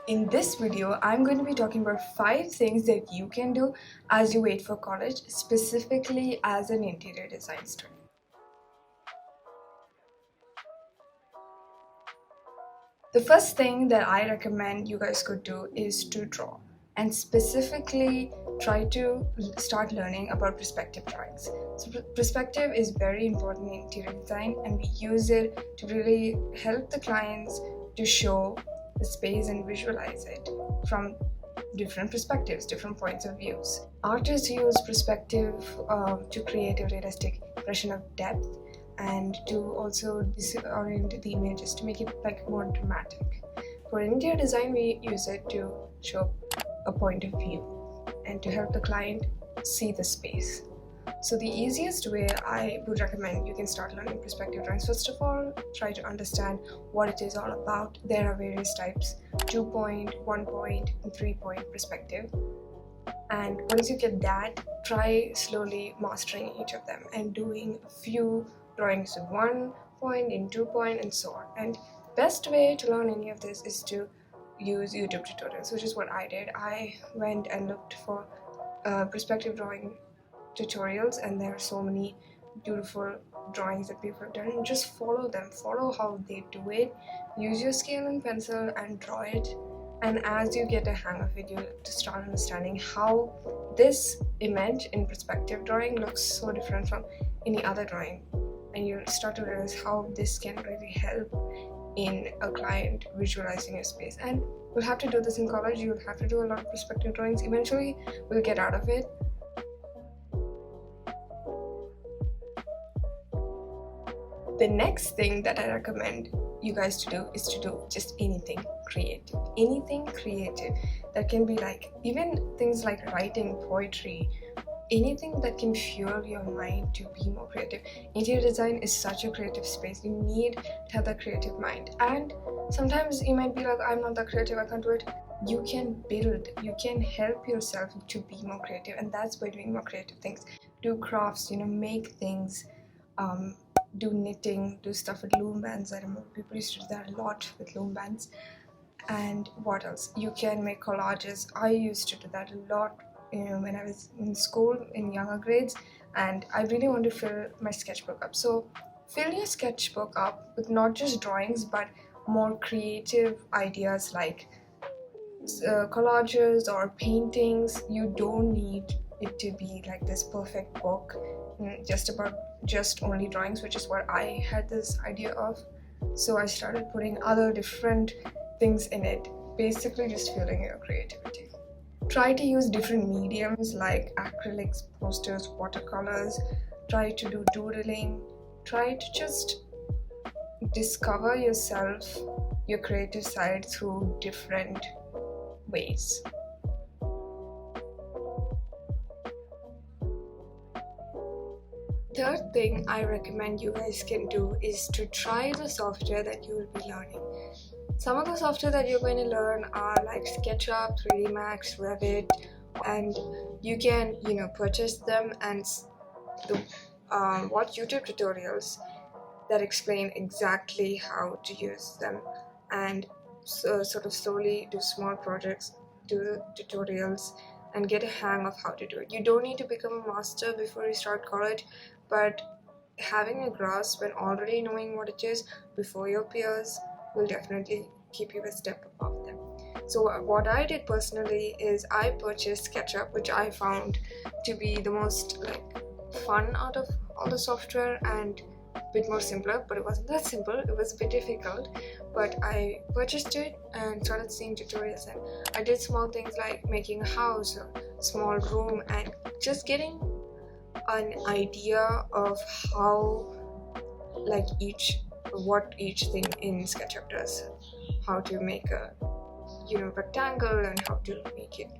In this video, I'm going to be talking about 5 things that you can do as you wait for college, specifically as an interior design student. The first thing that I recommend you guys could do is to draw, and specifically try to start learning about perspective drawings. So perspective is very important in interior design, and we use it to really help the clients to show the space and visualize it from different perspectives, different points of views. Artists use perspective to create a realistic impression of depth and to also disorient the images to make it like more dramatic. For interior design, we use it to show a point of view and to help the client see the space. So the easiest way I would recommend you can start learning perspective drawings. First of all, try to understand what it is all about. There are various types: 2-point, 1-point, and 3-point perspective. And once you get that, try slowly mastering each of them and doing a few drawings in 1-point, in 2-point, and so on. And best way to learn any of this is to use YouTube tutorials, which is what I did. I went and looked for perspective drawing tutorials, and there are so many beautiful drawings that people have done, and just follow them, follow how they do it, use your scale and pencil and draw it. And as you get a hang of it, you'll start understanding how this image in perspective drawing looks so different from any other drawing, and you'll start to realize how this can really help in a client visualizing your space. And you'll have to do this in college. You'll have to do a lot of perspective drawings. Eventually we'll get out of it. The next thing that I recommend you guys to do is to do just anything creative. Anything creative. That can be like even things like writing, poetry, anything that can fuel your mind to be more creative. Interior design is such a creative space. You need to have that creative mind. And sometimes you might be like, I'm not that creative, I can't do it. You can build, you can help yourself to be more creative, and that's by doing more creative things. Do crafts, make things, do knitting, do stuff with loom bands. I remember people used to do that a lot with loom bands. And what else? You can make collages. I used to do that a lot when I was in school in younger grades, and I really want to fill my sketchbook up. So fill your sketchbook up with not just drawings but more creative ideas like collages or paintings. You don't need it to be like this perfect book just only drawings, which is what I had this idea of. So I started putting other different things in it, basically just fueling your creativity. Try to use different mediums like acrylics, posters, watercolors. Try to do doodling. Try to just discover yourself, your creative side through different ways. Third thing I recommend you guys can do is to try the software that you will be learning. Some of the software that you're going to learn are like SketchUp, 3D Max, Revit, and you can purchase them and watch YouTube tutorials that explain exactly how to use them, and sort of slowly do small projects, do tutorials, and get a hang of how to do it. You don't need to become a master before you start college, but having a grasp and already knowing what it is before your peers will definitely keep you a step above them. So what I did personally is I purchased SketchUp, which I found to be the most fun out of all the software and a bit more simpler, but it wasn't that simple. It was a bit difficult, but I purchased it and started seeing tutorials, and I did small things like making a house, a small room, and just getting an idea of how what each thing in SketchUp does, how to make a rectangle, and how to make it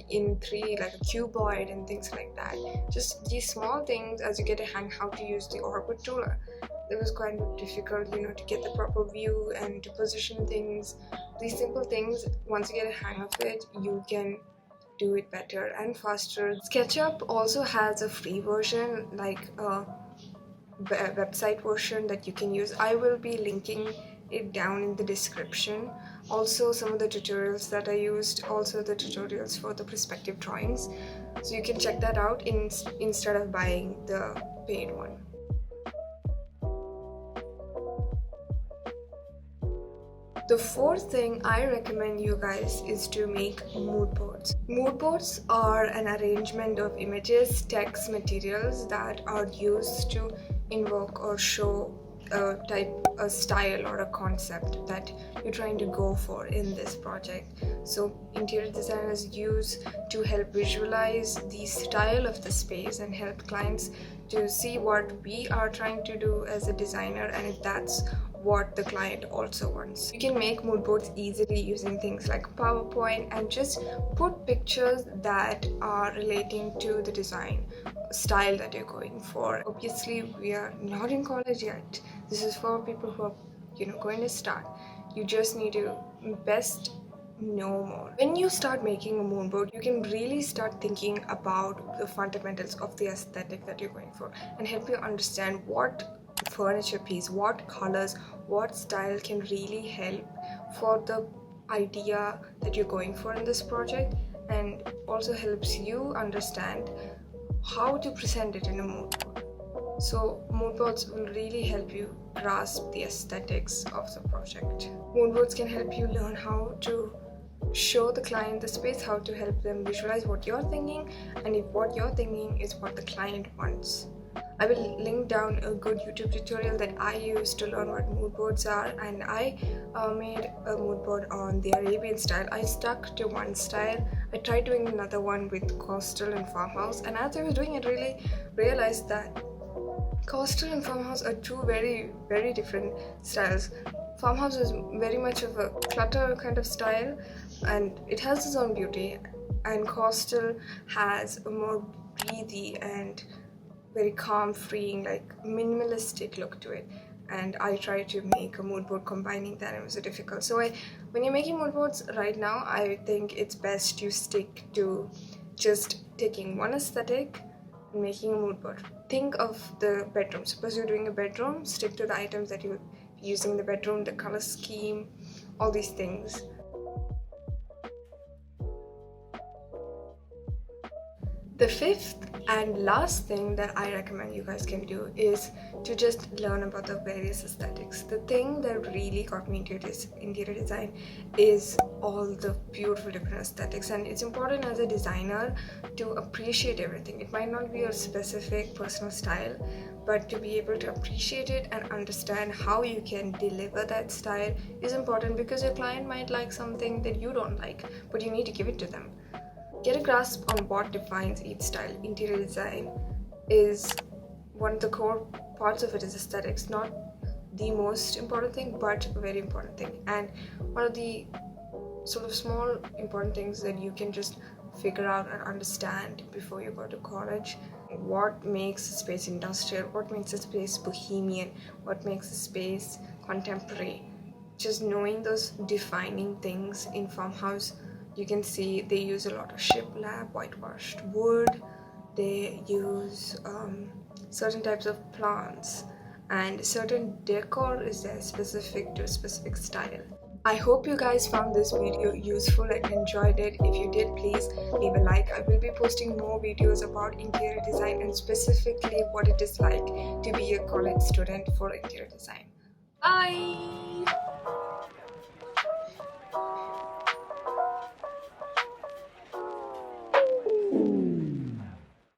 in three, like a cuboid and things like that. Just these small things as you get a hang how to use the orbit tool. It was quite difficult, to get the proper view and to position things. These simple things, once you get a hang of it, you can do it better and faster. SketchUp also has a free version, like a website version that you can use. I will be linking it down in the description. Also some of the tutorials that I used, also the tutorials for the perspective drawings, so you can check that out instead of buying the paid one. The fourth thing I recommend you guys is to make mood boards. Mood boards are an arrangement of images, text, materials that are used to invoke or show a style or a concept that you're trying to go for in this project. So interior designers use to help visualize the style of the space and help clients to see what we are trying to do as a designer, and if that's what the client also wants. You can make mood boards easily using things like PowerPoint and just put pictures that are relating to the design style that you're going for. Obviously, we are not in college yet. This is for people who are, going to start. You just need to best know more. When you start making a mood board, you can really start thinking about the fundamentals of the aesthetic that you're going for and help you understand what furniture piece, what colors, what style can really help for the idea that you're going for in this project, and also helps you understand how to present it in a mood board. So mood boards will really help you grasp the aesthetics of the project. Mood boards can help you learn how to show the client the space, how to help them visualize what you're thinking, and if what you're thinking is what the client wants. I will link down a good YouTube tutorial that I used to learn what mood boards are, and I made a mood board on the Arabian style. I stuck to one style. I tried doing another one with coastal and farmhouse, and as I was doing it, really realized that coastal and farmhouse are two very, very different styles. Farmhouse is very much of a clutter kind of style, and it has its own beauty, and coastal has a more breathy and very calm, freeing, like minimalistic look to it. And I tried to make a mood board combining that, and it was difficult. So when you're making mood boards right now, I think it's best you stick to just taking one aesthetic and making a mood board. Think of the bedroom. Suppose you're doing a bedroom, stick to the items that you're using in the bedroom, the color scheme, all these things. The fifth and last thing that I recommend you guys can do is to just learn about the various aesthetics. The thing that really got me into this interior design is all the beautiful different aesthetics, and it's important as a designer to appreciate everything. It might not be a specific personal style, but to be able to appreciate it and understand how you can deliver that style is important, because your client might like something that you don't like, but you need to give it to them. Get a grasp on what defines each style. Interior design is one of the core parts of it is aesthetics, not the most important thing, but a very important thing. And one of the sort of small important things that you can just figure out and understand before you go to college: what makes a space industrial, what makes a space bohemian, what makes a space contemporary. Just knowing those defining things. In farmhouse, you can see they use a lot of shiplap, whitewashed wood. They use certain types of plants, and certain decor is there specific to a specific style. I hope you guys found this video useful and enjoyed it. If you did, please leave a like. I will be posting more videos about interior design and specifically what it is like to be a college student for interior design. Bye!